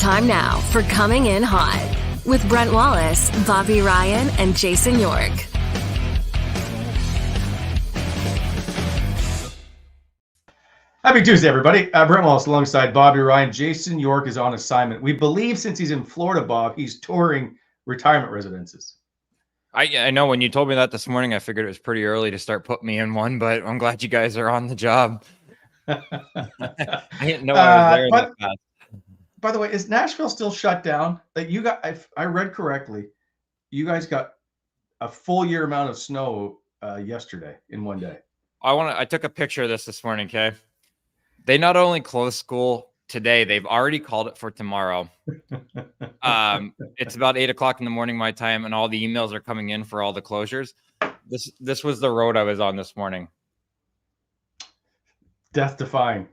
Time now for Coming In Hot with Brent Wallace, Bobby Ryan, and Jason York. Happy Tuesday, everybody. Brent Wallace alongside Bobby Ryan. Jason York is on assignment. We believe since he's in Florida, Bob, he's touring retirement residences. I know when you told me that this morning, I figured it was pretty early to start putting me in one, but I'm glad you guys are on the job. I didn't know I was there that fast. By the way, is Nashville still shut down? Like you got, I read correctly, you guys got a full year amount of snow yesterday in one day. I took a picture of this morning, okay? They not only closed school today, they've already called it for tomorrow. It's about 8 o'clock in the morning my time, and all the emails are coming in for all the closures. This was the road I was on this morning. Death defying.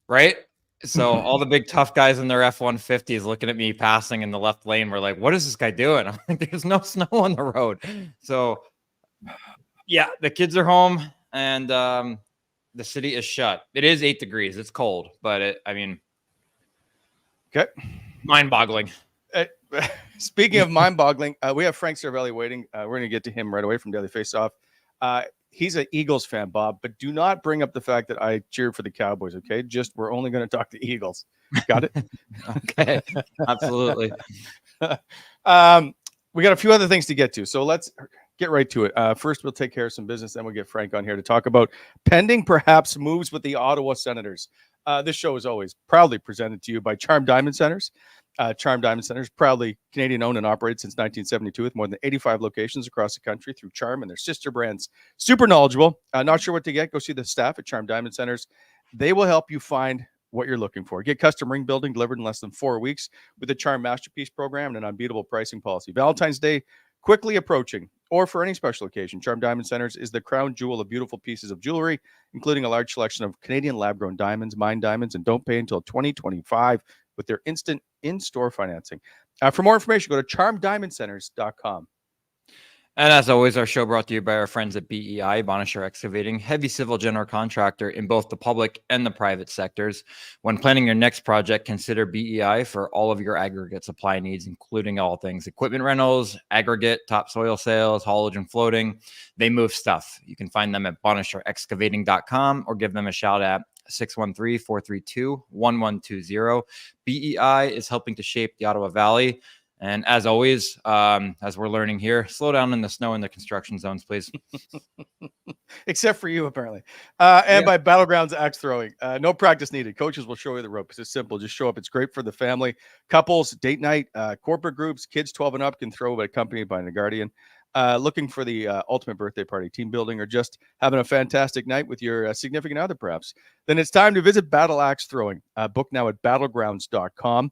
Right? So all the big tough guys in their F-150s looking at me passing in the left lane were like, what is this guy doing? I'm like, there's no snow on the road. So yeah, the kids are home and the city is shut. It is 8 degrees. It's cold, but okay. Mind-boggling. Speaking of mind-boggling, we have Frank Seravalli waiting. We're going to get to him right away from Daily Faceoff. He's an Eagles fan, Bob, but do not bring up the fact that I cheered for the Cowboys, okay? Just we're only going to talk to Eagles. Got it? Okay. Absolutely. We got a few other things to get to, so let's get right to it. First, we'll take care of some business, then we'll get Frank on here to talk about pending, perhaps, moves with the Ottawa Senators. This show is always proudly presented to you by Charm Diamond Centers. Charm Diamond Centers, proudly Canadian-owned and operated since 1972 with more than 85 locations across the country through Charm and their sister brands. Super knowledgeable. Not sure what to get? Go see the staff at Charm Diamond Centers. They will help you find what you're looking for. Get custom ring building delivered in less than 4 weeks with the Charm Masterpiece Program and an unbeatable pricing policy. Valentine's Day quickly approaching, or for any special occasion, Charm Diamond Centers is the crown jewel of beautiful pieces of jewelry, including a large selection of Canadian lab-grown diamonds, mined diamonds, and don't pay until 2025 with their instant in-store financing. For more information, go to charmdiamondcenters.com. And as always, our show brought to you by our friends at BEI, Bonisher Excavating, heavy civil general contractor in both the public and the private sectors. When planning your next project, consider BEI for all of your aggregate supply needs, including all things equipment rentals, aggregate, topsoil sales, haulage, and floating. They move stuff. You can find them at bonisherexcavating.com or give them a shout at 613-432-1120. BEI is helping to shape the Ottawa Valley. And as always, as we're learning here, slow down in the snow in the construction zones, please. Except for you, apparently. And by Battlegrounds Axe Throwing. No practice needed. Coaches will show you the ropes. It's simple. Just show up. It's great for the family. Couples, date night, corporate groups, kids 12 and up can throw accompanied by a guardian. Looking for the ultimate birthday party, team building, or just having a fantastic night with your significant other, perhaps. Then it's time to visit Battle Axe Throwing. Book now at battlegrounds.com.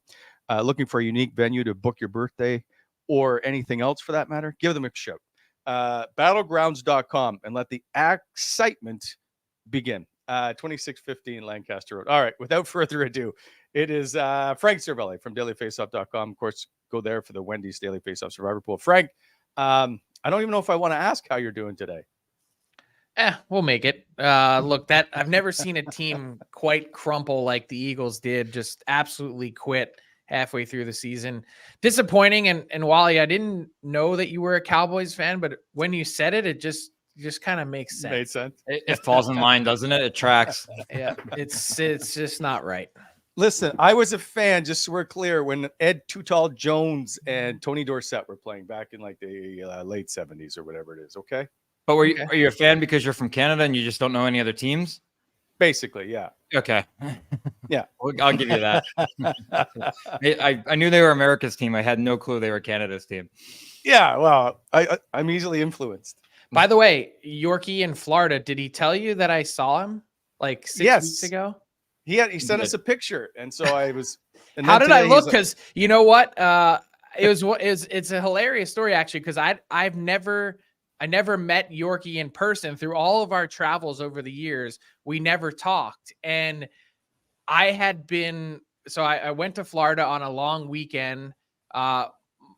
Looking for a unique venue to book your birthday or anything else for that matter, give them a shout. Battlegrounds.com and let the excitement begin. 2615 Lancaster Road. All right, without further ado, it is Frank Seravalli from dailyfaceoff.com. Of course, go there for the Wendy's Daily Faceoff Survivor Pool. Frank, I don't even know if I want to ask how you're doing today. We'll make it. Look, I've never seen a team quite crumple like the Eagles did, just absolutely quit halfway through the season. Disappointing. And Wally, I didn't know that you were a Cowboys fan, but when you said it, it just kind of makes sense. Made sense. It falls in line, doesn't it? It tracks. Yeah, it's just not right. Listen, I was a fan, just so we're clear, when Ed Too Tall Jones and Tony Dorsett were playing back in like the late 70s or whatever it is, okay? But are you a fan because you're from Canada and you just don't know any other teams? Basically, yeah. Okay. Yeah. I'll give you that. I knew they were America's team. I had no clue they were Canada's team. Yeah, well, I'm easily influenced. By the way, Yorkie in Florida, did he tell you that I saw him like 6 weeks ago? He sent us a picture, and so I was. And how did I look? Because you know what? It's a hilarious story actually. Because I never met Yorkie in person through all of our travels over the years. We never talked, and I went to Florida on a long weekend.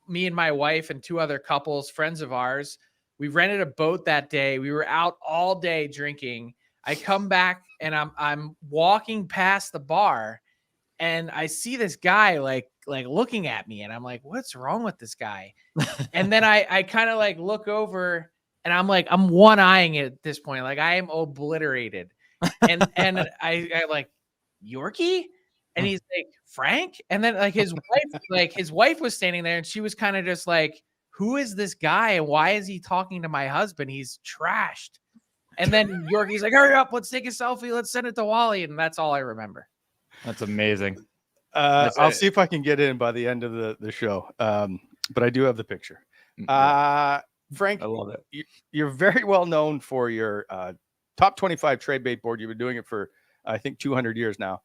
Me and my wife and two other couples, friends of ours, we rented a boat that day. We were out all day drinking. I come back and I'm walking past the bar, and I see this guy like looking at me, and I'm like, what's wrong with this guy? And then I kind of like look over, and I'm like, I'm one eyeing it at this point. Like I am obliterated. And I like, Yorkie? And he's like, Frank? And then like his wife was standing there, and she was kind of just like, who is this guy? And why is he talking to my husband? He's trashed. And then Yorkie's like, hurry up, let's take a selfie, let's send it to Wally. And that's all I remember. That's amazing. I'll see if I can get in by the end of the show. But I do have the picture. Frank, I love it. You're very well known for your top 25 trade bait board. You've been doing it for, I think, 200 years now.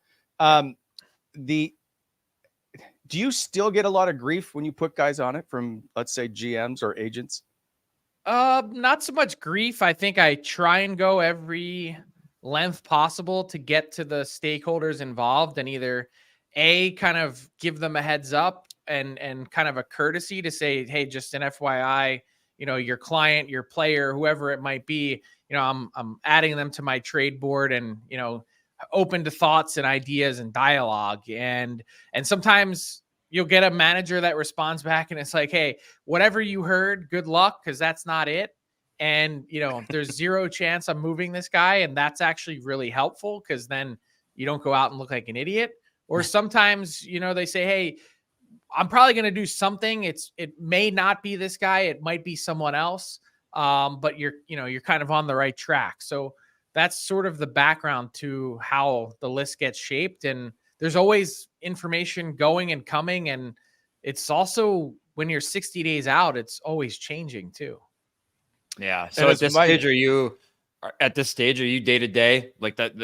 Do you still get a lot of grief when you put guys on it from, let's say, GMs or agents? Not so much grief. I think I try and go every length possible to get to the stakeholders involved and either kind of give them a heads up and kind of a courtesy to say, hey, just an FYI, your client, your player, whoever it might be, I'm adding them to my trade board and, open to thoughts and ideas and dialogue. And sometimes you'll get a manager that responds back and it's like, hey, whatever you heard, good luck, because that's not it. And, there's zero chance I'm moving this guy. And that's actually really helpful because then you don't go out and look like an idiot. Or sometimes, they say, hey, I'm probably going to do something. It may not be this guy. It might be someone else. But you're kind of on the right track. So that's sort of the background to how the list gets shaped. And there's always information going and coming. And it's also when you're 60 days out, it's always changing too. Yeah. So at this stage, are you day to day like that?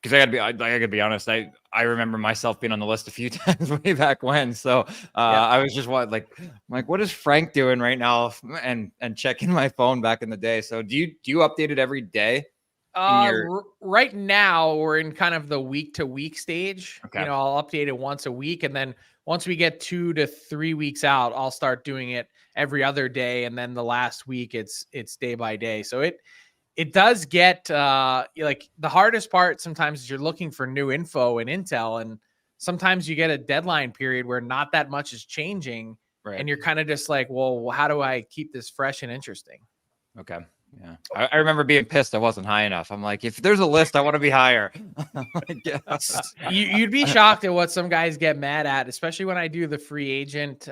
Because I gotta be honest. I remember myself being on the list a few times way back when. So I was just like, what is Frank doing right now? And checking my phone back in the day. So do you update it every day? Right now we're in kind of the week to week stage. Okay. I'll update it once a week, and then once we get 2 to 3 weeks out, I'll start doing it every other day, and then the last week it's day by day. So it does get like the hardest part sometimes is you're looking for new info and intel, and sometimes you get a deadline period where not that much is changing, right? And you're kind of just like, well, how do I keep this fresh and interesting? Okay. Yeah. I remember being pissed I wasn't high enough. I'm like, if there's a list, I want to be higher. You'd be shocked at what some guys get mad at, especially when I do the free agent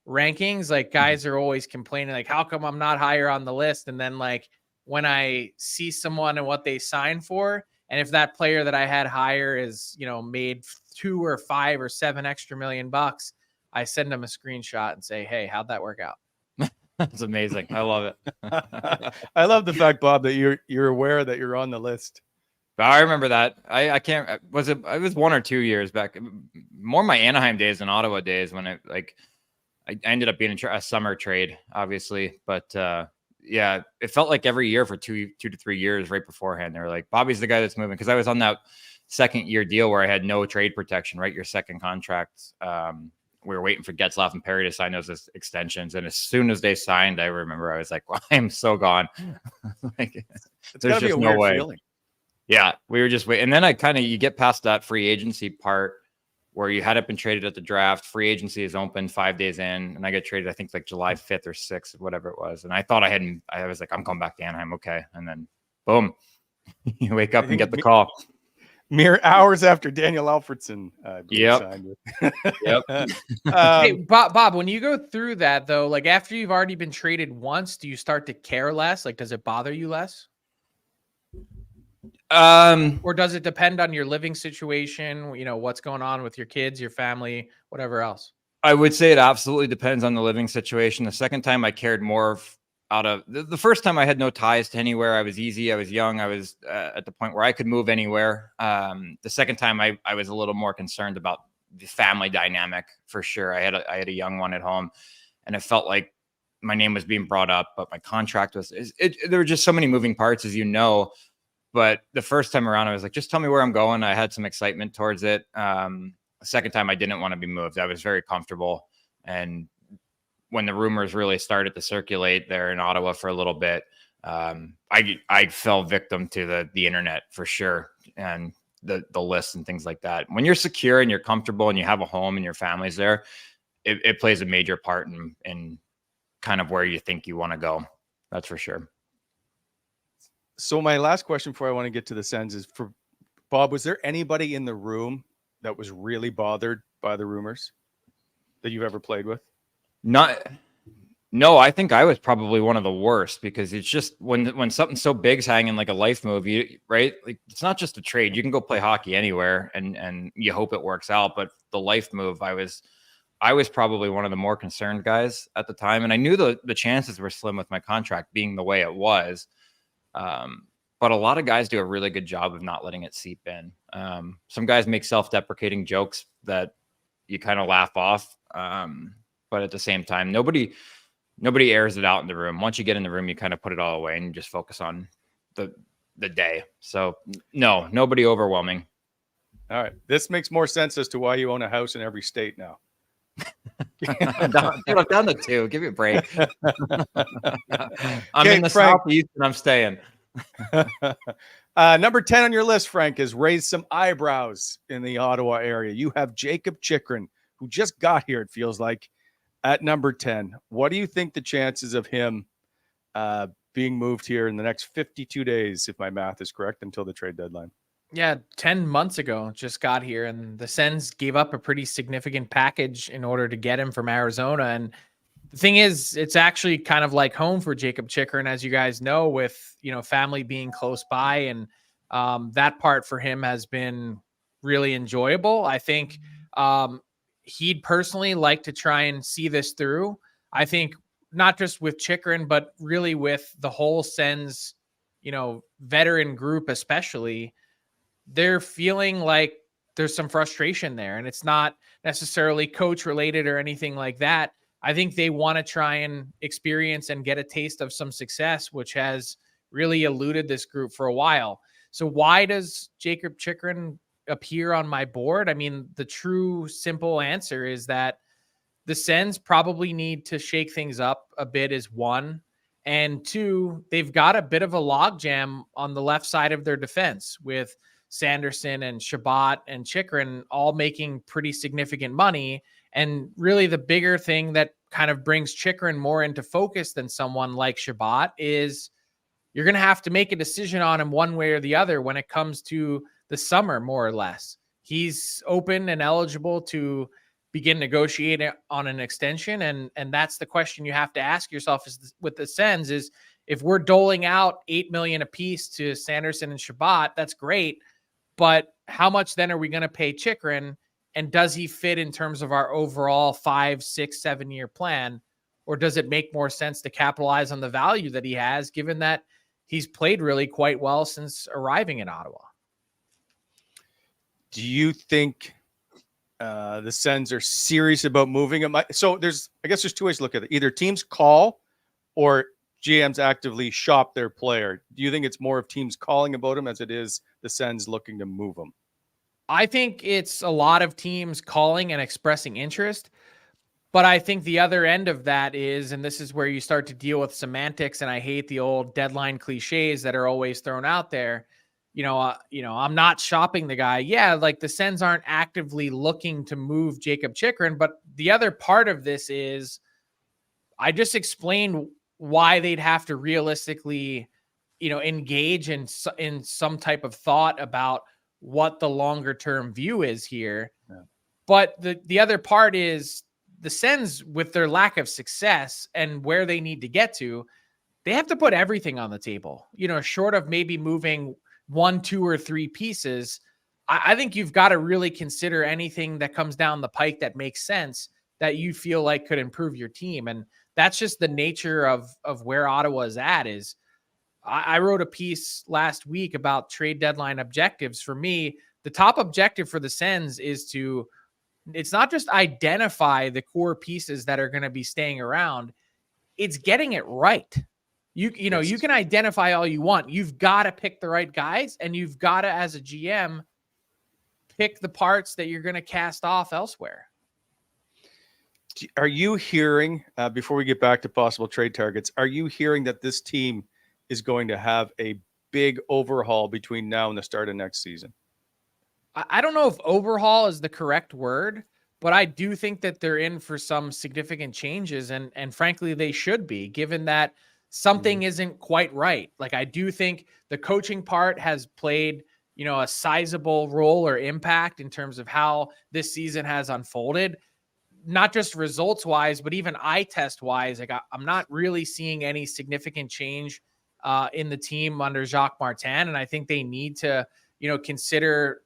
rankings. Like guys are always complaining, like, how come I'm not higher on the list? And then like when I see someone and what they signed for, and if that player that I had higher is, made 2 or 5 or 7 extra $million, I send them a screenshot and say, hey, how'd that work out? That's amazing. I love it. I love the fact, Bob, that you're aware that you're on the list. I remember that. I can't. It was 1 or 2 years back. More my Anaheim days than Ottawa days when I ended up being a summer trade, obviously. But yeah, it felt like every year for 2 to 3 years right beforehand. They were like, Bobby's the guy that's moving, because I was on that second year deal where I had no trade protection. Right, your second contract. We were waiting for Getzlaf and Perry to sign those extensions. And as soon as they signed, I remember I was like, well, I am so gone. Like, there's just no way. Feeling. Yeah, we were just waiting. And then you get past that free agency part where you hadn't been traded at the draft. Free agency is open 5 days in. And I get traded, I think like July 5th or 6th, whatever it was. And I thought I was like, I'm going back to Anaheim. Okay. And then boom, you wake up and get the call. Mere hours after Daniel Alfredson signed with. Yep. Hey, Bob, when you go through that though, like after you've already been traded once, do you start to care less? Like, does it bother you less? Or does it depend on your living situation? What's going on with your kids, your family, whatever else? I would say it absolutely depends on the living situation. The second time I cared more out of the first time I had no ties to anywhere. I was easy. I was young. I was at the point where I could move anywhere. The second time I was a little more concerned about the family dynamic for sure. I had a young one at home, and it felt like my name was being brought up, but my contract was, there were just so many moving parts, as you know. But the first time around, I was like, just tell me where I'm going. I had some excitement towards it. The second time I didn't want to be moved. I was very comfortable. And when the rumors really started to circulate there in Ottawa for a little bit, I fell victim to the internet for sure. And the list and things like that. When you're secure and you're comfortable and you have a home and your family's there, it plays a major part in kind of where you think you want to go. That's for sure. So my last question before I want to get to the Sens is for Bob. Was there anybody in the room that was really bothered by the rumors that you've ever played with? No, I think I was probably one of the worst, because it's just when something so big's hanging, like a life move, right? Like, it's not just a trade. You can go play hockey anywhere and you hope it works out. But the life move, I was probably one of the more concerned guys at the time. And I knew the chances were slim with my contract being the way it was. But a lot of guys do a really good job of not letting it seep in. Some guys make self-deprecating jokes that you kind of laugh off. But at the same time, nobody airs it out in the room. Once you get in the room, you kind of put it all away and just focus on the day. So no, nobody overwhelming. All right. This makes more sense as to why you own a house in every state now. I'm down to 2. Give me a break. I'm in the Southeast and I'm staying. Number 10 on your list, Frank, is raise some eyebrows in the Ottawa area. You have Jakob Chychrun, who just got here, it feels like, at number 10. What do you think the chances of him being moved here in the next 52 days, if my math is correct, until the trade deadline? Yeah, 10 months ago, just got here, and the Sens gave up a pretty significant package in order to get him from Arizona. And the thing is, it's actually kind of like home for Jakob Chychrun, as you guys know, with, family being close by. And that part for him has been really enjoyable. I think he'd personally like to try and see this through. I think not just with Chychrun, but really with the whole Sens, veteran group, especially. They're feeling like there's some frustration there, and it's not necessarily coach related or anything like that. I think they want to try and experience and get a taste of some success, which has really eluded this group for a while. So why does Jakob Chychrun appear on my board? I mean, the true simple answer is that the Sens probably need to shake things up a bit, is one. And two, they've got a bit of a logjam on the left side of their defense with Sanderson and Shabbat and Chychrun all making pretty significant money. And really the bigger thing that kind of brings Chychrun more into focus than someone like Shabbat is you're going to have to make a decision on him one way or the other when it comes to the summer, more or less. He's open and eligible to begin negotiating on an extension. And that's the question you have to ask yourself is with the Sens is, if we're doling out $8 million a piece to Sanderson and Shabbat, that's great. But how much then are we going to pay Chychrun? And does he fit in terms of our overall 5, 6, 7 year plan? Or does it make more sense to capitalize on the value that he has, given that he's played really quite well since arriving in Ottawa? Do you think the Sens are serious about moving him? So I guess there's 2 ways to look at it. Either teams call or GMs actively shop their player. Do you think it's more of teams calling about him as it is the Sens looking to move him? I think it's a lot of teams calling and expressing interest, but I think the other end of that is, and this is where you start to deal with semantics, and I hate the old deadline cliches that are always thrown out there. I'm not shopping the guy. Yeah, like the Sens aren't actively looking to move Jakob Chychrun, but the other part of this is I just explained why they'd have to realistically, engage in some type of thought about what the longer term view is here. Yeah. But the other part is the Sens, with their lack of success and where they need to get to, they have to put everything on the table, short of maybe moving 1, 2, or 3 pieces. I think you've got to really consider anything that comes down the pike that makes sense that you feel like could improve your team. And that's just the nature of where Ottawa is at. Is I wrote a piece last week about trade deadline objectives. For me, the top objective for the Sens is it's not just identify the core pieces that are going to be staying around. It's getting it right. You can identify all you want. You've got to pick the right guys, and you've got to, as a GM, pick the parts that you're going to cast off elsewhere. Are you hearing, before we get back to possible trade targets, are you hearing that this team is going to have a big overhaul between now and the start of next season? I don't know if overhaul is the correct word, but I do think that they're in for some significant changes. And frankly, they should be, given that something isn't quite right. Like, I do think the coaching part has played, a sizable role or impact in terms of how this season has unfolded, not just results wise, but even eye test wise. Like, I'm not really seeing any significant change in the team under Jacques Martin. And I think they need to, consider,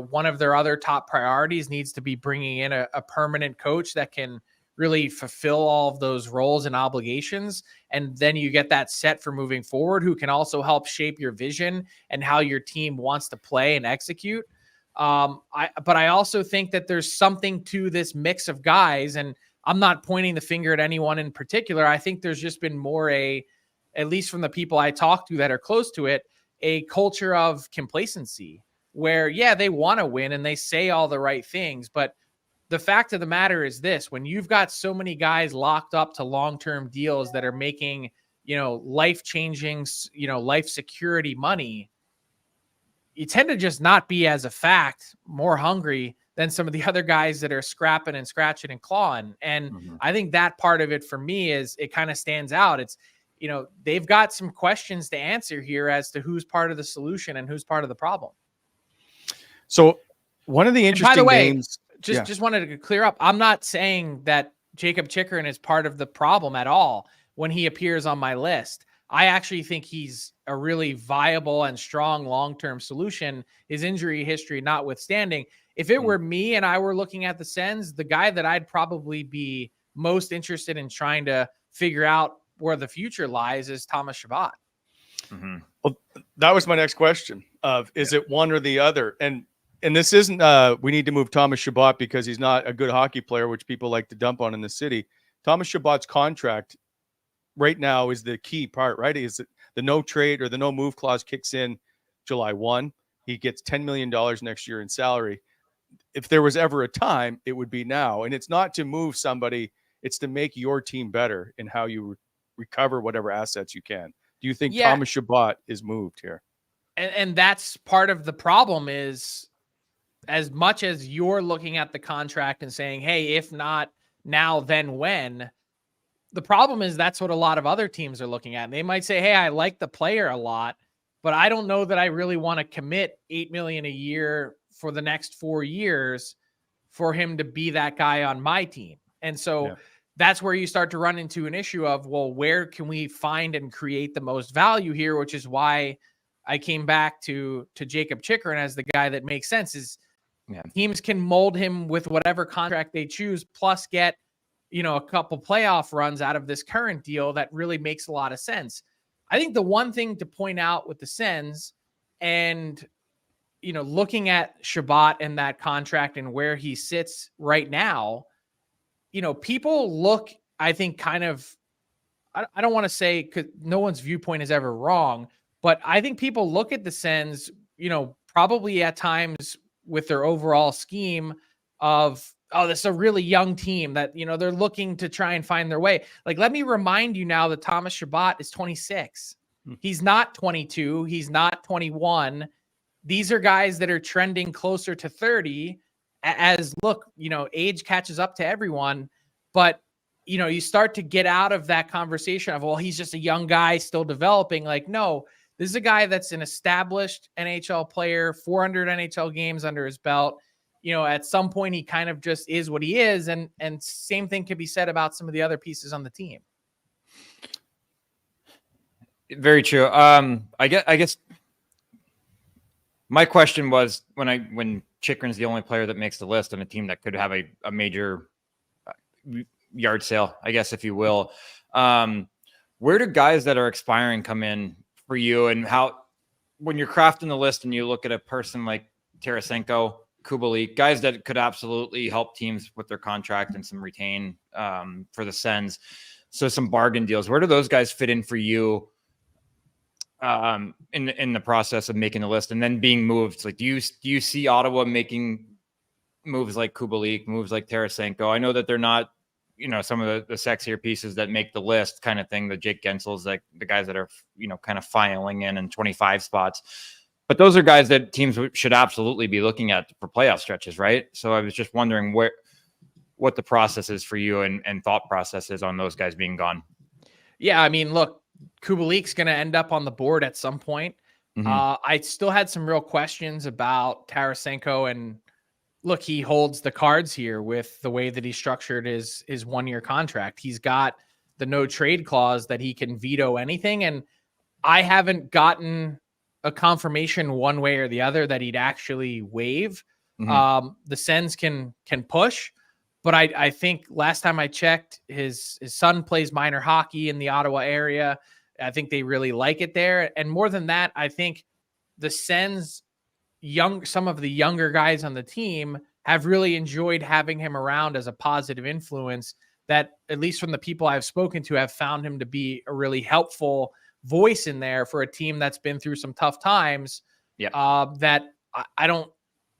one of their other top priorities needs to be bringing in a permanent coach that can really fulfill all of those roles and obligations. And then you get that set for moving forward, who can also help shape your vision and how your team wants to play and execute. But I also think that there's something to this mix of guys, and I'm not pointing the finger at anyone in particular. I think there's just been more at least from the people I talk to that are close to it, a culture of complacency where, yeah, they want to win and they say all the right things. But the fact of the matter is this: when you've got so many guys locked up to long-term deals that are making, life-changing, life security money, you tend to just not be, as a fact, more hungry than some of the other guys that are scrapping and scratching and clawing. And I think that part of it for me is it kind of stands out. It's, they've got some questions to answer here as to who's part of the solution and who's part of the problem. So one of the interesting by the way, names, just wanted to clear up. I'm not saying that Jakob Chychrun is part of the problem at all when he appears on my list. I actually think he's a really viable and strong long-term solution, his injury history notwithstanding. If it were me and I were looking at the Sens, the guy that I'd probably be most interested in trying to figure out where the future lies is Thomas Chabot. Well, that was my next question of, is it one or the other? And this isn't, we need to move Thomas Chabot because he's not a good hockey player, which people like to dump on in the city. Thomas Chabot's contract right now is the key part, right? Is it the no trade or the no move clause kicks in July 1. He gets $10 million next year in salary. If there was ever a time, it would be now. And it's not to move somebody, it's to make your team better in how you recover whatever assets you can. Do you think Thomas Chabot is moved here? And that's part of the problem is, as much as you're looking at the contract and saying, hey, if not now, then when? The problem is that's what a lot of other teams are looking at. And they might say, hey, I like the player a lot, but I don't know that I really want to commit $8 million a year for the next 4 years for him to be that guy on my team. And so that's where you start to run into an issue of, well, where can we find and create the most value here? Which is why I came back to Jakob Chychrun as the guy that makes sense. Is teams can mold him with whatever contract they choose, plus get, a couple playoff runs out of this current deal that really makes a lot of sense. I think the one thing to point out with the Sens and, looking at Shabbat and that contract and where he sits right now, people look, I think, kind of, I don't want to say, because no one's viewpoint is ever wrong, but I think people look at the Sens, probably at times with their overall scheme of, oh, this is a really young team that, they're looking to try and find their way. Like, let me remind you now that Thomas Chabot is 26. He's not 22. He's not 21. These are guys that are trending closer to 30 as, look, age catches up to everyone. But, you start to get out of that conversation of, well, he's just a young guy still developing. Like, no, this is a guy that's an established NHL player, 400 NHL games under his belt. At some point he kind of just is what he is. And same thing can be said about some of the other pieces on the team. Very true. I guess my question was when Chychrun's the only player that makes the list on a team that could have a major yard sale, I guess, if you will. Where do guys that are expiring come in for you, and how, when you're crafting the list and you look at a person like Tarasenko, Kubalik, guys that could absolutely help teams with their contract and some retain for the Sens, so some bargain deals, where do those guys fit in for you in the process of making the list and then being moved? Like, do you see Ottawa making moves like Kubalik, moves like Tarasenko? I know that they're not, some of the sexier pieces that make the list kind of thing, the Jake Gensels, like the guys that are, kind of filing in 25 spots. But those are guys that teams should absolutely be looking at for playoff stretches, right? So I was just wondering what the process is for you and thought processes on those guys being gone. Yeah, I mean, look, Kubalik's going to end up on the board at some point. I still had some real questions about Tarasenko, and look, he holds the cards here with the way that he structured his 1-year contract. He's got the no trade clause that he can veto anything, and I haven't gotten a confirmation one way or the other that he'd actually waive. The Sens can push, but I think last time I checked, his son plays minor hockey in the Ottawa area. I think they really like it there. And more than that, I think the Sens, some of the younger guys on the team have really enjoyed having him around as a positive influence, that at least from the people I've spoken to have found him to be a really helpful voice in there for a team that's been through some tough times. That I don't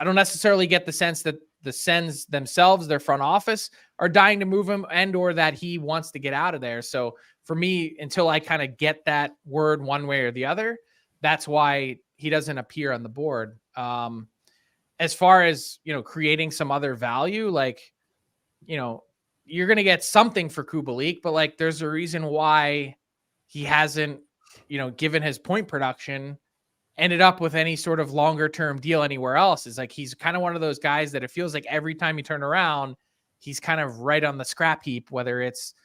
necessarily get the sense that the Sens themselves, their front office, are dying to move him, and or that he wants to get out of there. So for me, until I kind of get that word one way or the other, that's why he doesn't appear on the board. As far as, creating some other value, like, you're going to get something for Kubalik, but like, there's a reason why he hasn't, given his point production, ended up with any sort of longer term deal anywhere else. Is like, he's kind of one of those guys that it feels like every time you turn around, he's kind of right on the scrap heap, whether it's,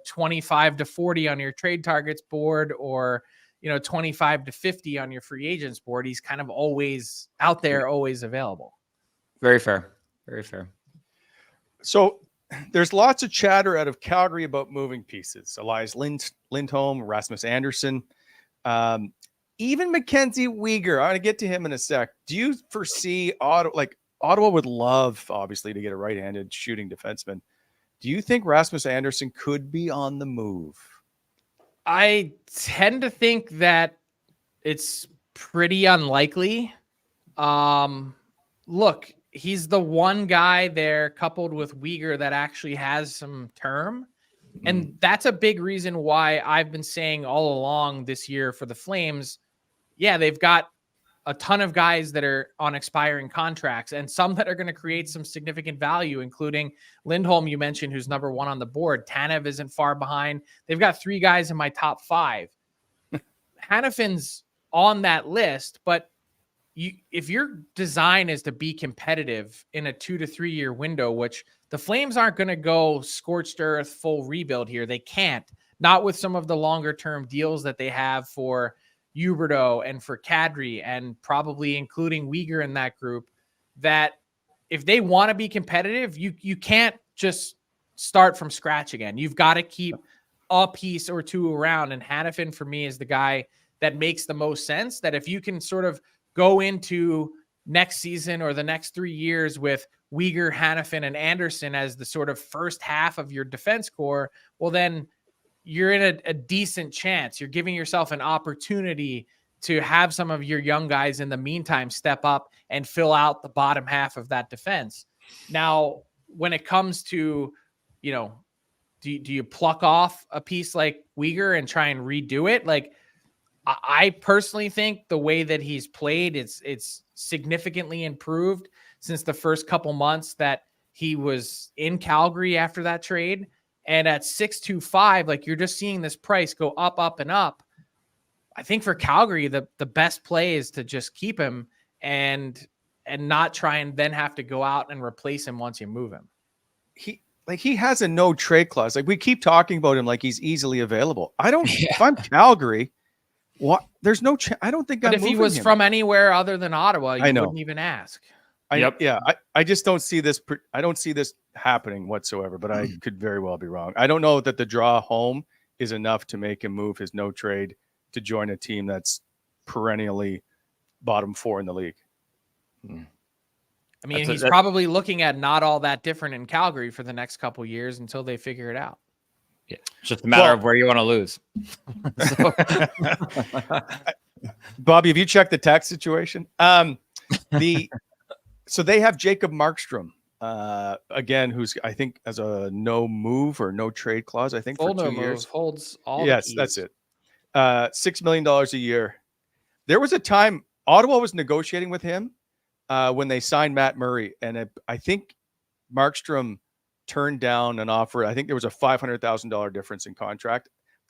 25 to 40 on your trade targets board, or, 25 to 50 on your free agents board. He's kind of always out there, always available. Very fair. Very fair. So there's lots of chatter out of Calgary about moving pieces. Elias Lindholm, Rasmus Anderson, even Mackenzie Weegar. I'm going to get to him in a sec. Do you foresee Ottawa would love, obviously, to get a right-handed shooting defenseman? Do you think Rasmus Anderson could be on the move? I tend to think that it's pretty unlikely. Look, he's the one guy there, coupled with Weegar, that actually has some term. And that's a big reason why I've been saying all along this year for the Flames, they've got a ton of guys that are on expiring contracts, and some that are going to create some significant value, including Lindholm, you mentioned, who's number 1 on the board. Tanev isn't far behind. They've got 3 guys in my top 5. Hanifin's on that list, but if your design is to be competitive in a 2 to 3 year window, which the Flames aren't going to go scorched earth full rebuild here. They can't, not with some of the longer term deals that they have for Huberdeau and for Kadri, and probably including Weegar in that group, that if they want to be competitive, you can't just start from scratch again. You've got to keep a piece or two around. And Hanifin, for me, is the guy that makes the most sense, that if you can sort of go into next season or the next 3 years with Weegar, Hanifin, and Anderson as the sort of first half of your defense core, well, then you're in a decent chance. You're giving yourself an opportunity to have some of your young guys in the meantime step up and fill out the bottom half of that defense. Now, when it comes to, do you pluck off a piece like Weegar and try and redo it? Like, I personally think the way that he's played, it's significantly improved since the first couple months that he was in Calgary after that trade. And at 6.25, like, you're just seeing this price go up, up, and up. I think for Calgary, the best play is to just keep him and not try and then have to go out and replace him once you move him. He has a no trade clause. Like, we keep talking about him like he's easily available. If I'm Calgary, what? There's no. I don't think. But if he was from anywhere other than Ottawa, you wouldn't even ask. I just don't see this. I don't see this happening whatsoever, but I could very well be wrong. I don't know that the draw home is enough to make him move his no trade to join a team that's perennially bottom 4 in the league. I mean, he's probably looking at not all that different in Calgary for the next couple years until they figure it out. Yeah, it's just a matter of where you want to lose. Bobby, have you checked the tax situation? So they have Jacob Markstrom, again, who's, I think, has a no move or no trade clause, I think, Full for 2 no years. Move, holds all yes, the keys. that's it. $6 million a year. There was a time Ottawa was negotiating with him when they signed Matt Murray, and I think Markstrom turned down an offer. I think there was a $500,000 difference in contract,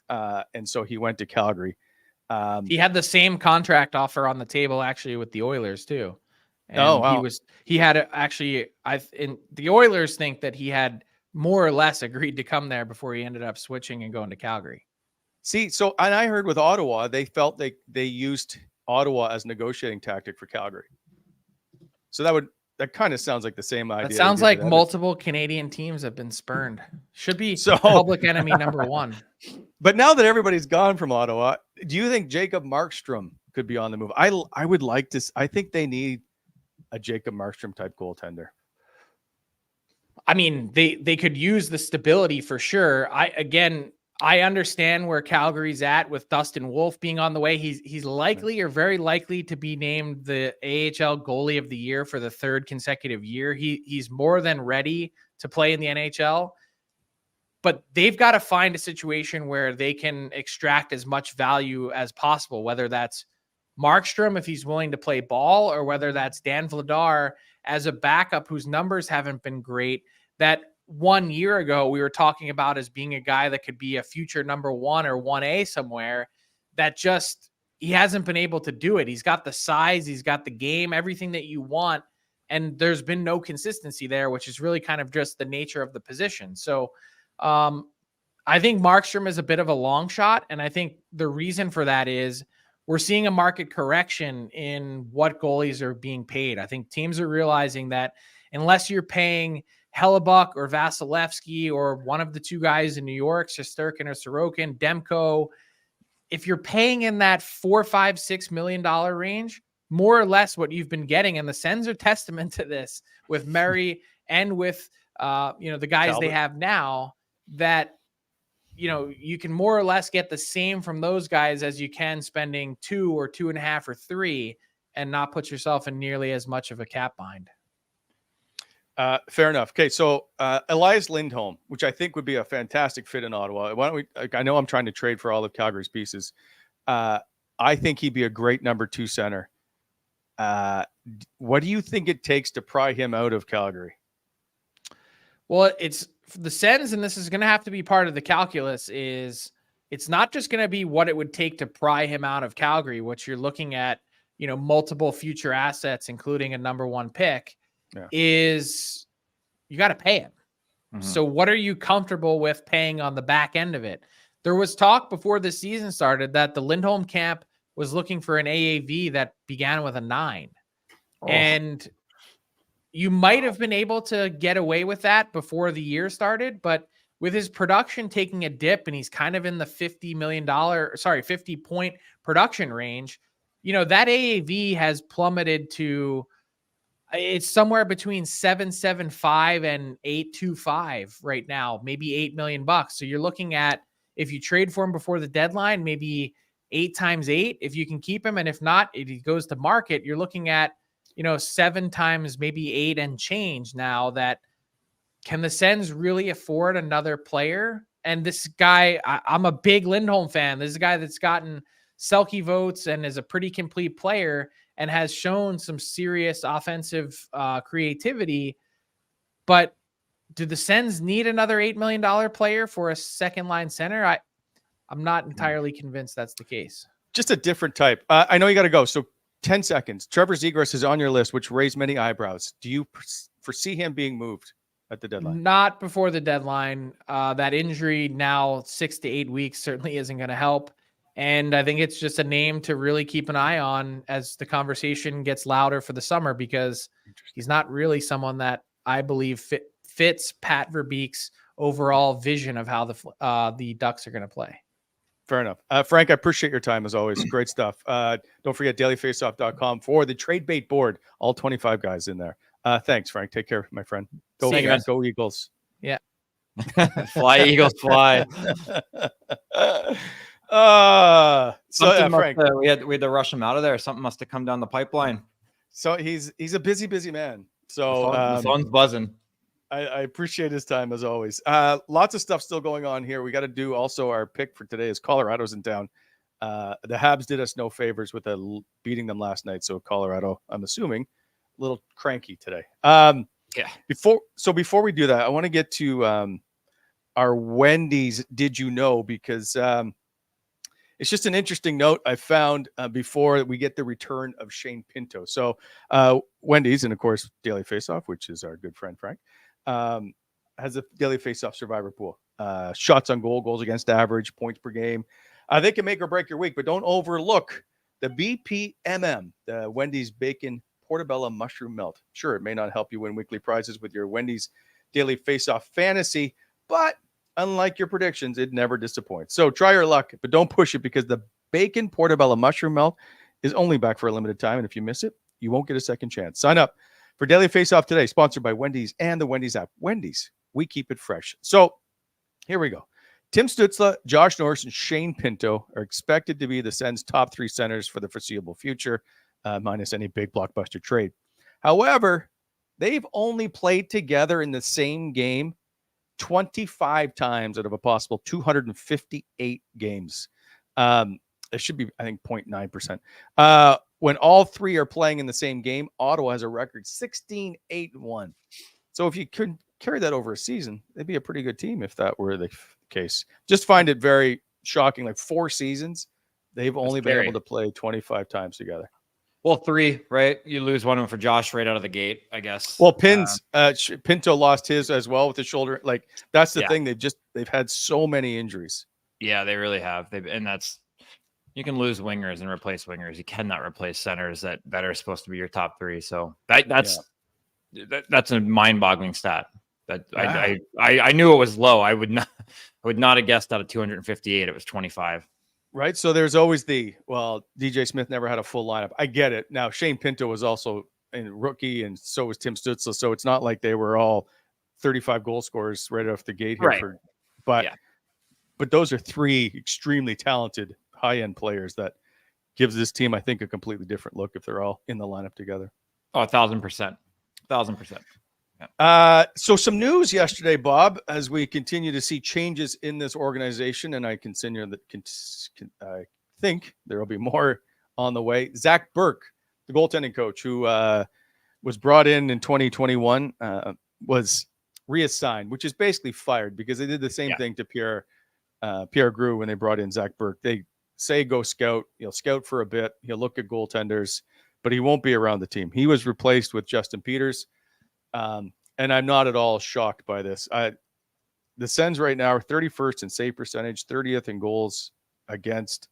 and so he went to Calgary. He had the same contract offer on the table actually with the Oilers too. And wow. he had actually, the Oilers think that he had more or less agreed to come there before he ended up switching and going to Calgary. See, so, and I heard with Ottawa, they felt they used Ottawa as a negotiating tactic for Calgary. So that kind of sounds like the same idea. That sounds like multiple Canadian teams have been spurned. Should be public enemy number one. But now that everybody's gone from Ottawa, do you think Jacob Markstrom could be on the move? I would like to. I think they need a Jacob Markstrom type goaltender. I mean, they could use the stability for sure. I understand where Calgary's at with Dustin Wolf being on the way. He's likely or very likely to be named the AHL goalie of the year for the third consecutive year. He's more than ready to play in the NHL, but they've got to find a situation where they can extract as much value as possible, whether that's Markstrom, if he's willing to play ball, or whether that's Dan Vladar as a backup whose numbers haven't been great. That 1 year ago we were talking about as being a guy that could be a future number 1 or 1A somewhere, that just, he hasn't been able to do it. He's got the size, he's got the game, everything that you want. And there's been no consistency there, which is really kind of just the nature of the position. So I think Markstrom is a bit of a long shot. And I think the reason for that is we're seeing a market correction in what goalies are being paid. I think teams are realizing that unless you're paying Hellebuck or Vasilevsky or one of the two guys in New York, Shesterkin or Sorokin, Demko, if you're paying in that $4, $5, $6 million range, more or less what you've been getting, and the Sens are testament to this with Murray and with the guys Talbot. they have now, that you can more or less get the same from those guys as you can spending 2 or 2.5 or 3 and not put yourself in nearly as much of a cap bind. Fair enough. Okay, so Elias Lindholm, which I think would be a fantastic fit in Ottawa. Why don't we? I know I'm trying to trade for all of Calgary's pieces. I think he'd be a great number 2 center. What do you think it takes to pry him out of Calgary? Well, it's the Sens, and this is going to have to be part of the calculus, is it's not just going to be what it would take to pry him out of Calgary, which you're looking at, multiple future assets, including a number 1 pick, is you got to pay him. Mm-hmm. So what are you comfortable with paying on the back end of it? There was talk before the season started that the Lindholm camp was looking for an AAV that began with a 9. Oh. And you might have been able to get away with that before the year started, but with his production taking a dip and he's kind of in the $50 point production range, that AAV has plummeted to, it's somewhere between 775 and 825 right now, maybe $8 million. So you're looking at, if you trade for him before the deadline, maybe 8 times 8 if you can keep him, and if not, if he goes to market, you're looking at 7 times maybe 8 and change. Now, that can the Sens really afford another player? And this guy, I'm a big Lindholm fan. This is a guy that's gotten Selke votes and is a pretty complete player and has shown some serious offensive creativity. But do the Sens need another $8 million player for a second line center? I'm not entirely convinced that's the case. Just a different type. I know you got to go. So 10 seconds. Trevor Zegras is on your list, which raised many eyebrows. Do you foresee him being moved at the deadline? Not before the deadline. That injury now 6 to 8 weeks certainly isn't going to help. And I think it's just a name to really keep an eye on as the conversation gets louder for the summer, because he's not really someone that I believe fits Pat Verbeek's overall vision of how the Ducks are going to play. Fair enough. Frank, I appreciate your time as always. Great stuff. Don't forget dailyfaceoff.com for the trade bait board. All 25 guys in there. Thanks, Frank. Take care, my friend. Go Eagles. Yeah. Fly, Eagles, fly. Frank, we had to rush him out of there. Something must have come down the pipeline. So he's a busy man. So the phone's buzzing. I appreciate his time as always. Lots of stuff still going on here. We got to do also our pick for today is Colorado's in town. The Habs did us no favors with beating them last night. So Colorado, I'm assuming, a little cranky today. Yeah. Before we do that, I want to get to our Wendy's Did You Know? Because it's just an interesting note I found before we get the return of Shane Pinto. So Wendy's, and of course, Daily Faceoff, which is our good friend Frank, has a Daily Faceoff survivor pool. Shots on goal, goals against average, points per game. They can make or break your week, but don't overlook the BPMM, the Wendy's Bacon Portobello Mushroom Melt. Sure, it may not help you win weekly prizes with your Wendy's Daily Faceoff fantasy, but unlike your predictions, it never disappoints. So try your luck, but don't push it, because the Bacon Portobello Mushroom Melt is only back for a limited time, and if you miss it, you won't get a second chance. Sign up for Daily Faceoff today, sponsored by Wendy's and the Wendy's app. Wendy's, we keep it fresh. So here we go. Tim Stützle, Josh Norris, and Shane Pinto are expected to be the Sens' top 3 centers for the foreseeable future, minus any big blockbuster trade. However, they've only played together in the same game 25 times out of a possible 258 games. It should be, I think, 0.9%. When all 3 are playing in the same game, Ottawa has a record 16-8-1. So if you could carry that over a season, they'd be a pretty good team if that were the case. Just find it very shocking. Like 4 seasons, they've only been able to play 25 times together. Well, 3, right? You lose one of them for Josh right out of the gate, I guess. Well, Pinto lost his as well with the shoulder. Like, that's the thing. They've had so many injuries. Yeah, they really have. You can lose wingers and replace wingers. You cannot replace centers that are supposed to be your top 3. So that's a mind-boggling stat. That I knew it was low. I would not have guessed out of 258 it was 25. Right. So there's always DJ Smith never had a full lineup. I get it. Now Shane Pinto was also a rookie, and so was Tim Stützle. So it's not like they were all 35 goal scorers right off the gate here. Right. But those are 3 extremely talented high-end players that gives this team, I think, a completely different look if they're all in the lineup together. Oh, 1,000%. 1,000%. So some news yesterday, Bob, as we continue to see changes in this organization, and I I think there will be more on the way. Zach Burke, the goaltending coach who was brought in 2021, was reassigned, which is basically fired, because they did the same thing to Pierre Grue when they brought in Zach Burke. They say go scout. He'll scout for a bit. He'll look at goaltenders, but he won't be around the team. He was replaced with Justin Peters. And I'm not at all shocked by this. The Sens right now are 31st in save percentage, 30th in goals against.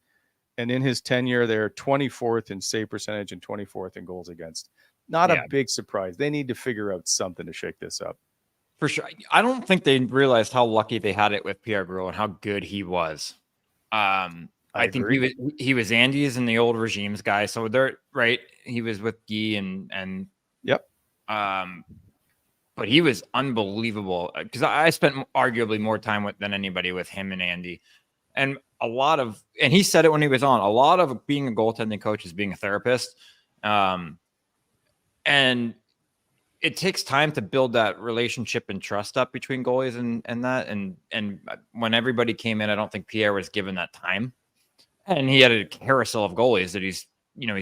And in his tenure, they're 24th in save percentage and 24th in goals against. Not a big surprise. They need to figure out something to shake this up. For sure. I don't think they realized how lucky they had it with Pierre Grue and how good he was. I think he was Andy's and the old regimes guy. So they're right. He was with Guy and yep. But he was unbelievable, because I spent arguably more time than anybody with him and Andy. And he said it when he was on, a lot of being a goaltending coach is being a therapist. And it takes time to build that relationship and trust up between goalies and that. And when everybody came in, I don't think Pierre was given that time. And he had a carousel of goalies that he's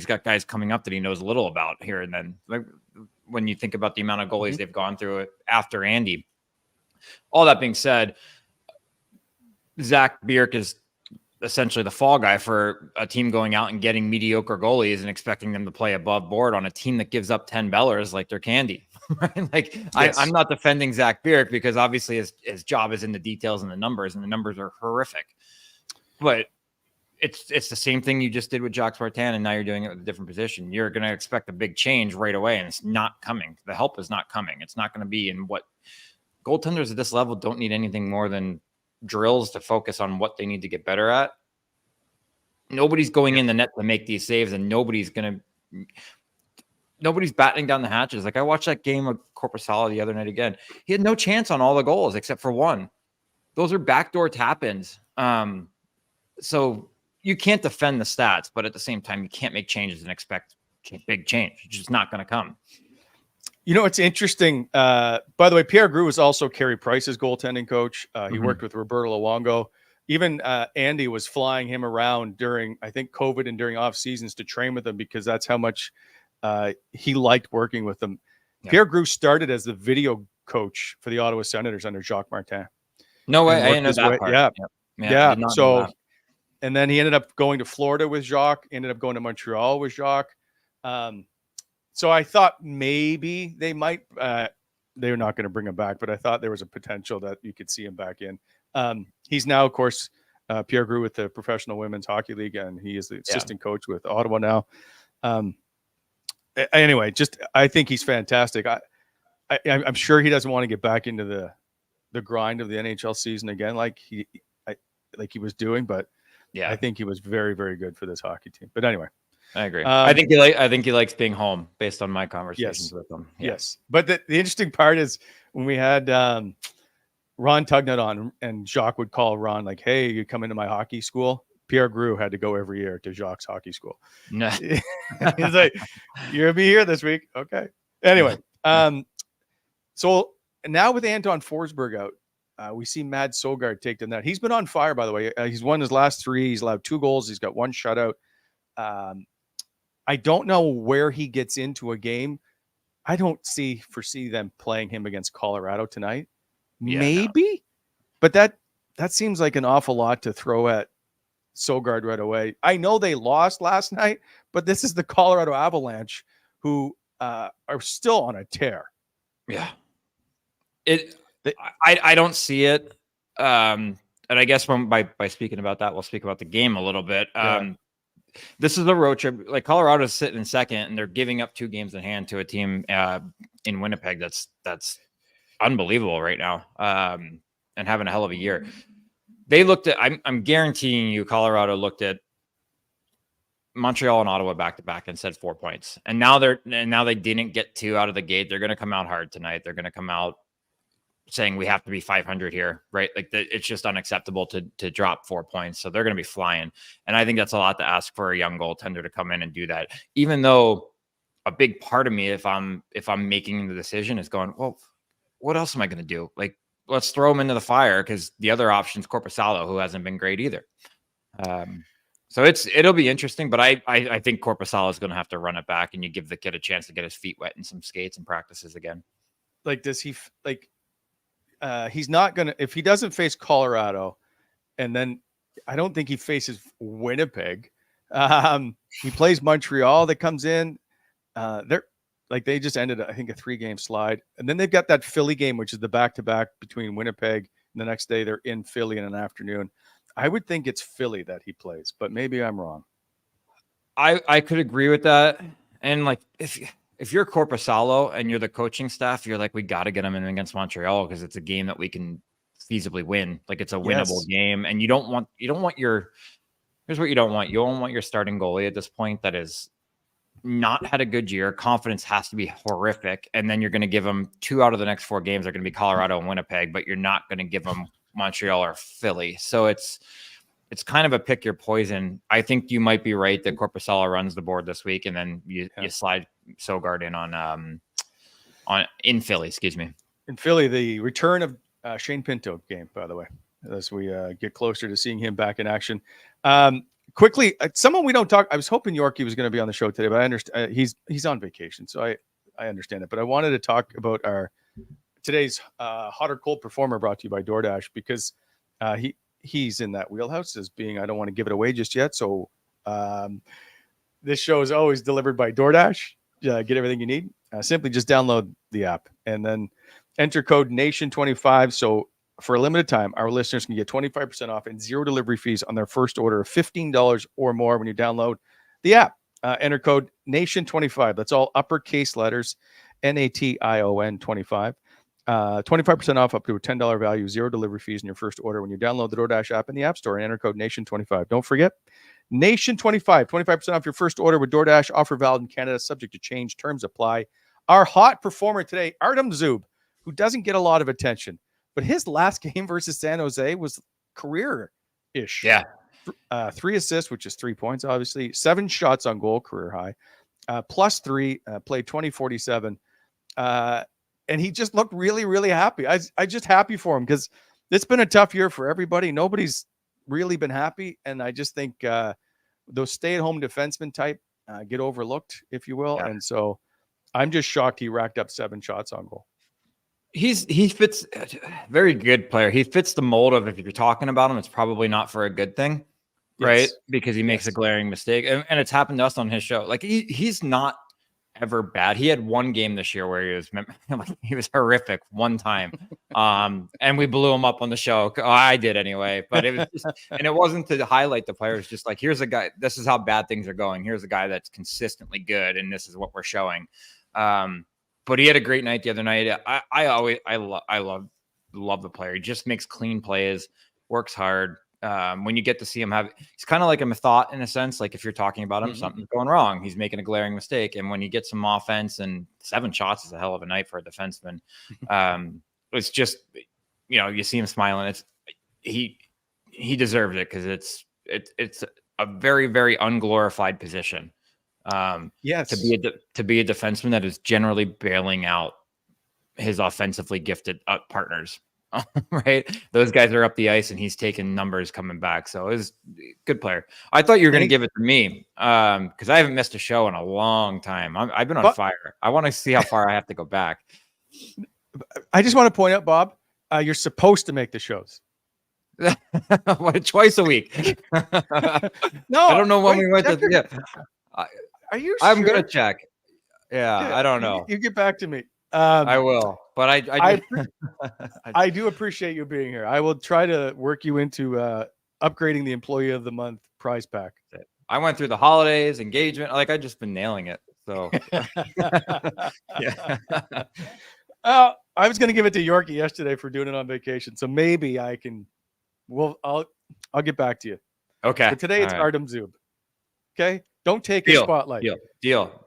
got guys coming up that he knows a little about here and then. Like, when you think about the amount of goalies they've gone through after Andy. All that being said, Zach Bierk is essentially the fall guy for a team going out and getting mediocre goalies and expecting them to play above board on a team that gives up 10 bellers like they're candy. Right? Like, yes. I'm not defending Zach Bierk, because obviously his job is in the details and the numbers are horrific. But it's the same thing you just did with Jacques Martin, and now you're doing it with a different position. You're going to expect a big change right away, and it's not coming. The help is not coming. It's not going to be in what goaltenders at this level don't need anything more than drills to focus on what they need to get better at. Nobody's going in the net to make these saves, and nobody's battening down the hatches. Like, I watched that game of Corpusala the other night again. He had no chance on all the goals except for one. Those are backdoor tap-ins. So you can't defend the stats, but at the same time, you can't make changes and expect big change. It's just not going to come. You know, it's interesting. By the way, Pierre Grue was also Carey Price's goaltending coach. He worked with Roberto Luongo. even Andy was flying him around during, I think, COVID and during off seasons to train with him because that's how much he liked working with them. Yeah. Pierre Groulx started as the video coach for the Ottawa Senators under Jacques Martin. No way. I didn't know that part. Yeah. So, and then he ended up going to Florida with Jacques, ended up going to Montreal with Jacques. So I thought maybe they might, they're not going to bring him back, but I thought there was a potential that you could see him back in. He's now, of course, Pierre Groulx with the Professional Women's Hockey League, and he is the assistant coach with Ottawa now. Anyway, I think he's fantastic. I'm sure he doesn't want to get back into the grind of the NHL season again, like he was doing, but I think he was very, very good for this hockey team. But anyway, I agree. I think he likes being home based on my conversations with him. Yeah. Yes. But the interesting part is when we had Ron Tugnut on, and Jacques would call Ron like, "Hey, you come into my hockey school?" Pierre Groulx had to go every year to Jacques' hockey school. No. He's like, "You're gonna be here this week." Okay. Anyway, so now with Anton Forsberg out, we see Mad Sogard take the net. He's been on fire, by the way. He's won his last 3. He's allowed 2 goals. He's got 1 shutout. I don't know where he gets into a game. I don't foresee them playing him against Colorado tonight. Maybe, but that seems like an awful lot to throw at Sogard right away. I know they lost last night, but this is the Colorado Avalanche who are still on a tear. Yeah. I don't see it. And I guess by speaking about that, we'll speak about the game a little bit. This is a road trip. Like Colorado's sitting in second, and they're giving up 2 games in hand to a team in Winnipeg that's unbelievable right now, and having a hell of a year. They looked at. I'm guaranteeing you, Colorado looked at Montreal and Ottawa back to back and said 4 points, and now they didn't get 2 out of the gate. They're going to come out hard tonight. They're going to come out saying we have to be 500 here, right? Like it's just unacceptable to drop 4 points. So they're going to be flying. And I think that's a lot to ask for a young goaltender to come in and do that. Even though a big part of me, if I'm making the decision, is going, well, what else am I going to do? Like, let's throw him into the fire, because the other option's Korpisalo, who hasn't been great either. So it'll be interesting, but I think Korpisalo is going to have to run it back, and you give the kid a chance to get his feet wet in some skates and practices again. Like, does he he's not going to, if he doesn't face Colorado, and then I don't think he faces Winnipeg. He plays Montreal that comes in. They just ended, I think, a 3-game slide. And then they've got that Philly game, which is the back-to-back between Winnipeg. And the next day they're in Philly in an afternoon. I would think it's Philly that he plays, but maybe I'm wrong. I could agree with that. And like, if you're Korpisalo and you're the coaching staff, you're like, we got to get him in against Montreal because it's a game that we can feasibly win. Like, it's a winnable game. And here's what you don't want. You don't want your starting goalie at this point that is not had a good year. Confidence has to be horrific. And then you're going to give him 2 out of the next 4 games are going to be Colorado and Winnipeg, but you're not going to give him Montreal or Philly. So it's kind of a pick your poison. I think you might be right that Korpisalo runs the board this week, and then you slide Sogard in in Philly. Excuse me. In Philly, the return of Shane Pinto game, by the way, as we get closer to seeing him back in action. Quickly, someone we don't talk. I was hoping Yorkie was going to be on the show today, but I understand he's on vacation, so I understand it. But I wanted to talk about our today's hot or cold performer, brought to you by DoorDash, because he's in that wheelhouse as being, I don't want to give it away just yet. So this show is always delivered by DoorDash. Get everything you need. Simply just download the app and then enter code NATION25. So for a limited time, our listeners can get 25% off and 0 delivery fees on their first order of $15 or more when you download the app. Enter code NATION25. That's all uppercase letters, NATION 25. 25% off up to a $10 value, 0 delivery fees in your first order when you download the DoorDash app in the App Store and enter code NATION25. Don't forget, NATION25, 25% off your first order with DoorDash. Offer valid in Canada, subject to change. Terms apply. Our hot performer today, Artem Zub, who doesn't get a lot of attention, but his last game versus San Jose was career-ish. Yeah. 3 assists, which is 3 points, obviously. 7 shots on goal, career high. +3, played 20-47. And he just looked really, really happy. I just happy for him because it's been a tough year for everybody. Nobody's really been happy. And I just think those stay-at-home defenseman type get overlooked, if you will. Yeah. And so I'm just shocked he racked up 7 shots on goal. He fits, very good player. He fits the mold of, if you're talking about him, it's probably not for a good thing, right? Yes. Because he makes a glaring mistake, and it's happened to us on his show. Like he's not ever bad. He had one game this year where he was horrific one time, and we blew him up on the show. I did anyway, but it was just, and it wasn't to highlight the players. Just like, here's a guy. This is how bad things are going. Here's a guy that's consistently good, and this is what we're showing. But he had a great night the other night. I love the player. He just makes clean plays, works hard. When you get to see him he's kind of like a thought in a sense. Like if you're talking about him, something's going wrong. He's making a glaring mistake. And when you get some offense, and 7 shots is a hell of a night for a defenseman. It's just, you see him smiling. He deserves it, because it's a very, very unglorified position. Yes. To be a defenseman that is generally bailing out his offensively gifted partners. Right, those guys are up the ice, and he's taking numbers coming back. So it was a good player. I thought you were going to give it to me, because I haven't missed a show in a long time. I've been on fire. I want to see how far I have to go back. I just want to point out, Bob, you're supposed to make the shows. Twice a week. No, I don't know when we went to. Yeah. Are you? I'm sure? gonna check. Yeah, I don't know. You get back to me. I will, but I do appreciate you being here. I will try to work you into upgrading the Employee of the Month prize pack. I went through the holidays, engagement. Like, I just been nailing it. So, yeah. I was going to give it to Yorkie yesterday for doing it on vacation, so maybe I can. I'll get back to you. Okay. But today it's Artem Zub. Okay, don't take Deal. his spotlight. Deal.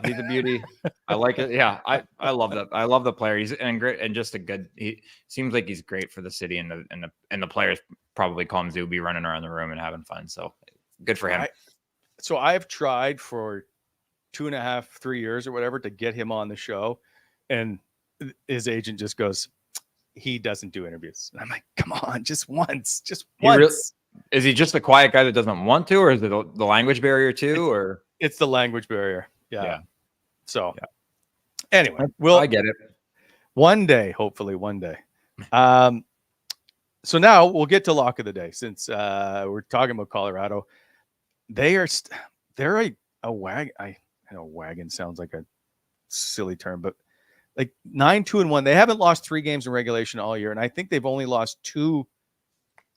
He's a beauty. I like it. Yeah, I love that. I love the player. He's great, and just a good. He seems like he's great for the city, and the players probably call him Zuby, running around the room and having fun. So good for him. So I've tried for 2.5, 3 years or whatever to get him on the show, and his agent just goes, he doesn't do interviews. And I'm like, come on, just once. Is he just a quiet guy that doesn't want to, or is it the language barrier too, or? It's the language barrier. Yeah. So anyway, I get it. One day, hopefully one day. So now we'll get to lock of the day, since we're talking about Colorado. They're a wagon. I know wagon sounds like a silly term, but like 9-2-1. They haven't lost 3 games in regulation all year, and I think they've only lost 2.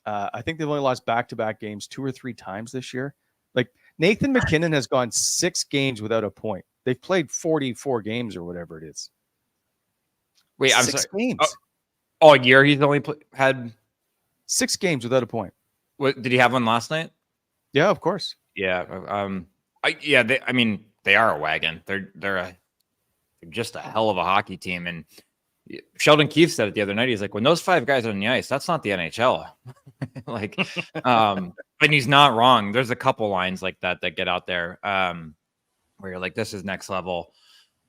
I think they've only lost back-to-back games 2 or 3 times this year. Like, Nathan McKinnon has gone 6 games without a point. They've played 44 games or whatever it is. Wait, I'm 6 sorry. games. All year he's only had 6 games without a point. What did he have one last night? Yeah, of course. Yeah. They are a wagon. They're just a hell of a hockey team. And Sheldon Keefe said it the other night. He's like, when those 5 guys are on the ice, that's not the NHL. And he's not wrong. There's a couple lines like that get out there where you're like, this is next level.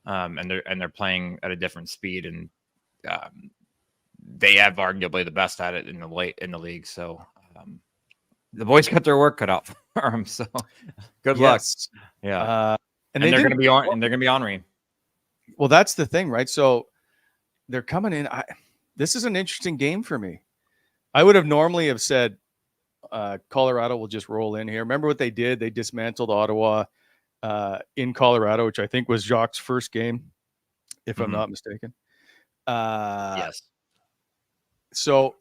And they're playing at a different speed, and they have arguably the best at it in the league. So the boys got their work cut out for them. So good luck. Yeah. And they're going to be on. And they're going to be ornery. Well, that's the thing, right? So they're coming in. This is an interesting game for me. I would have normally have said Colorado will just roll in here. Remember what they did? They dismantled Ottawa in Colorado, which I think was Jacques' first game, if I'm not mistaken. Yes. So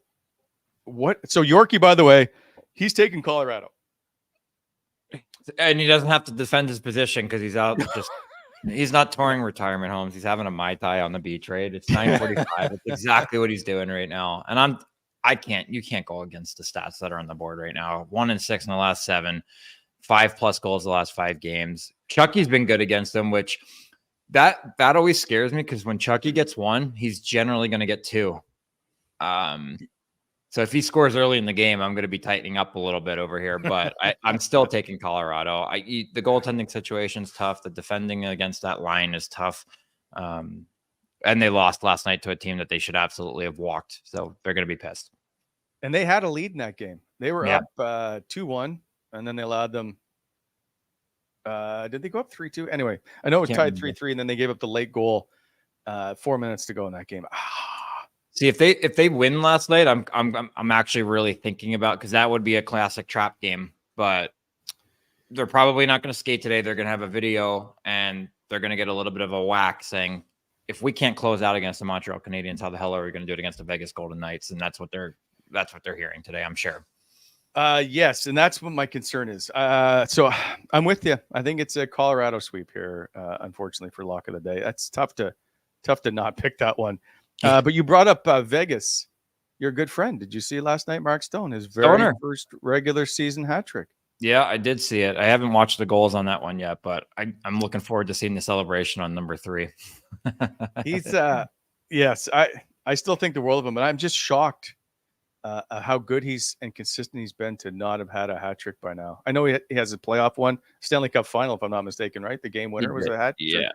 Yorkie, by the way, he's taking Colorado. And he doesn't have to defend his position because he's out. He's not touring retirement homes. He's having a Mai Tai on the beach, right? It's 9:45. It's exactly what he's doing right now. And you can't go against the stats that are on the board right now. 1-6 in the last 7, 5+ goals the last 5 games. Chucky's been good against them, which that always scares me, because when Chucky gets 1, he's generally going to get 2. So if he scores early in the game, I'm going to be tightening up a little bit over here, but I'm still taking Colorado. The goaltending situation is tough. The defending against that line is tough. And they lost last night to a team that they should absolutely have walked. So they're going to be pissed. And they had a lead in that game. They were Yeah. up 2-1, and then they allowed them. Did they go up 3-2? Anyway, I know it was Can't tied remember. 3-3, and then they gave up the late goal. 4 minutes to go in that game. See, if they win last night, I'm actually really thinking about, because that would be a classic trap game. But they're probably not going to skate today. They're going to have a video, and they're going to get a little bit of a whack saying, if we can't close out against the Montreal Canadiens, how the hell are we going to do it against the Vegas Golden Knights? And that's what they're hearing today, I'm sure. Yes, and that's what my concern is. So I'm with you. I think it's a Colorado sweep here, unfortunately, for lock of the day. That's tough to not pick that one. But you brought up Vegas. Your good friend. Did you see last night, Mark Stone, his very first regular season hat trick? Yeah, I did see it. I haven't watched the goals on that one yet, but I'm looking forward to seeing the celebration on number 3. He's yes, I still think the world of him, but I'm just shocked how good he's and consistent he's been to not have had a hat trick by now. I know he has a playoff one, Stanley Cup final, if I'm not mistaken, right? The game winner was a hat trick. Yeah,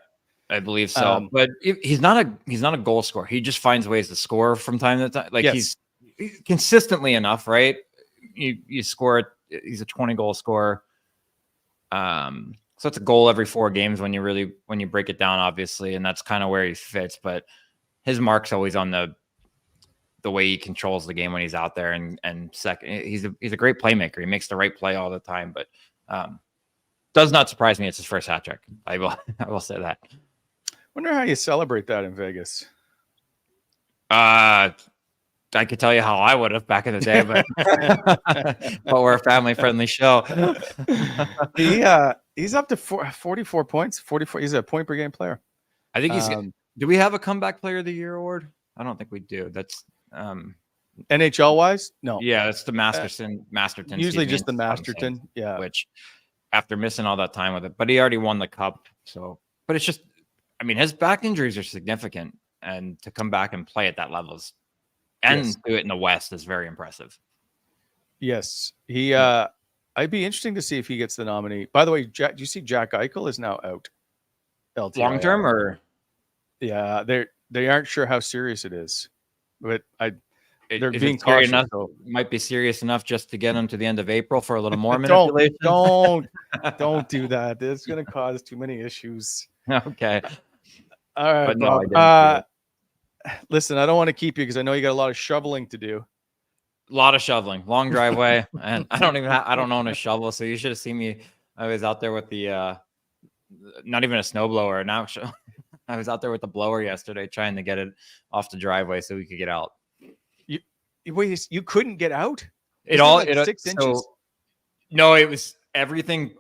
I believe so. But he's not a goal scorer. He just finds ways to score from time to time. Like he's consistently enough, right? You score it. He's a 20 goal scorer. So it's a goal every 4 games when you break it down, obviously, and that's kind of where he fits. But his mark's always on the way he controls the game when he's out there, and second, he's a great playmaker. He makes the right play all the time, but does not surprise me. It's his first hat trick. I will say that. Wonder how you celebrate that in Vegas. I could tell you how I would have back in the day, but we're a family-friendly show. He's up to 44 points. 44. He's a point per game player. I think he's. Do we have a comeback player of the year award? I don't think we do. That's NHL wise. No. Yeah, it's the Masterton. Usually just the Masterton. Yeah. Which, after missing all that time with it, but he already won the cup. So, but it's just, I mean, his back injuries are significant, and to come back and play at that levels. And do it in the West is very impressive. Yes. I'd be interesting to see if he gets the nominee. By the way, do you see Jack Eichel is now out? Long term, or? Yeah, they aren't sure how serious it is. But they're if being cautious. enough, might be serious enough just to get him to the end of April for a little more manipulation. Don't do that. It's going to cause too many issues. Okay. All right, but no, Bob. Listen, I don't want to keep you because I know you got a lot of shoveling to do. A lot of shoveling, long driveway, and I don't own a shovel, so you should have seen me. I was out there with the not even a snowblower. Now I was out there with the blower yesterday, trying to get it off the driveway so we could get out. You couldn't get out? It all 6 inches. No, it was everything.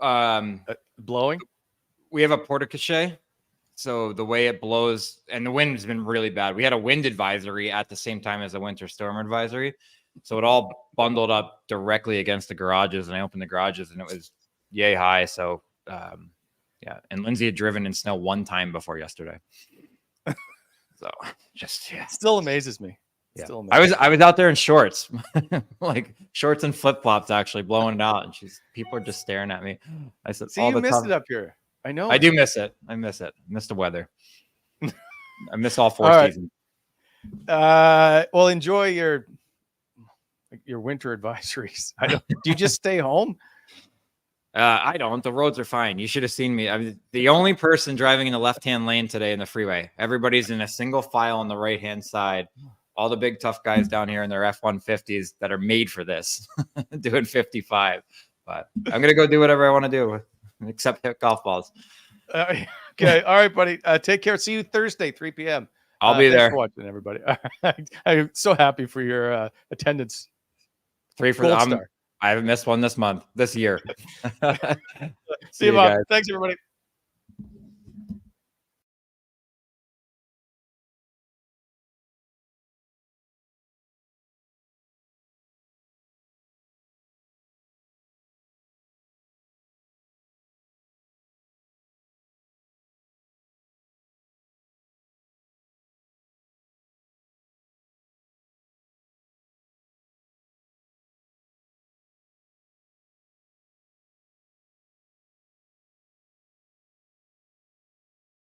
Blowing. We have a porte-cochere. So the way it blows, and the wind has been really bad. We had a wind advisory at the same time as a winter storm advisory. So it all bundled up directly against the garages, and I opened the garages and it was yay high. So yeah. And Lindsay had driven in snow one time before yesterday. So just, Still amazes me. Yeah. I was out there in shorts, like shorts and flip-flops, actually blowing it out. And people are just staring at me. I said, see, you missed it up here. I know. I do miss it. I miss the weather. I miss all 4 seasons. Well, enjoy your winter advisories. Do you just stay home? I don't. The roads are fine. You should have seen me. I was the only person driving in the left-hand lane today in the freeway. Everybody's in a single file on the right-hand side. All the big tough guys down here in their F-150s that are made for this, doing 55. But I'm gonna go do whatever I want to do. Except hit golf balls. Okay. All right, buddy. Take care. See you Thursday, 3 p.m. I'll be there. Thanks for watching, everybody. I'm so happy for your attendance. 3 for the I haven't missed one this year. See you, Bob. Thanks, everybody.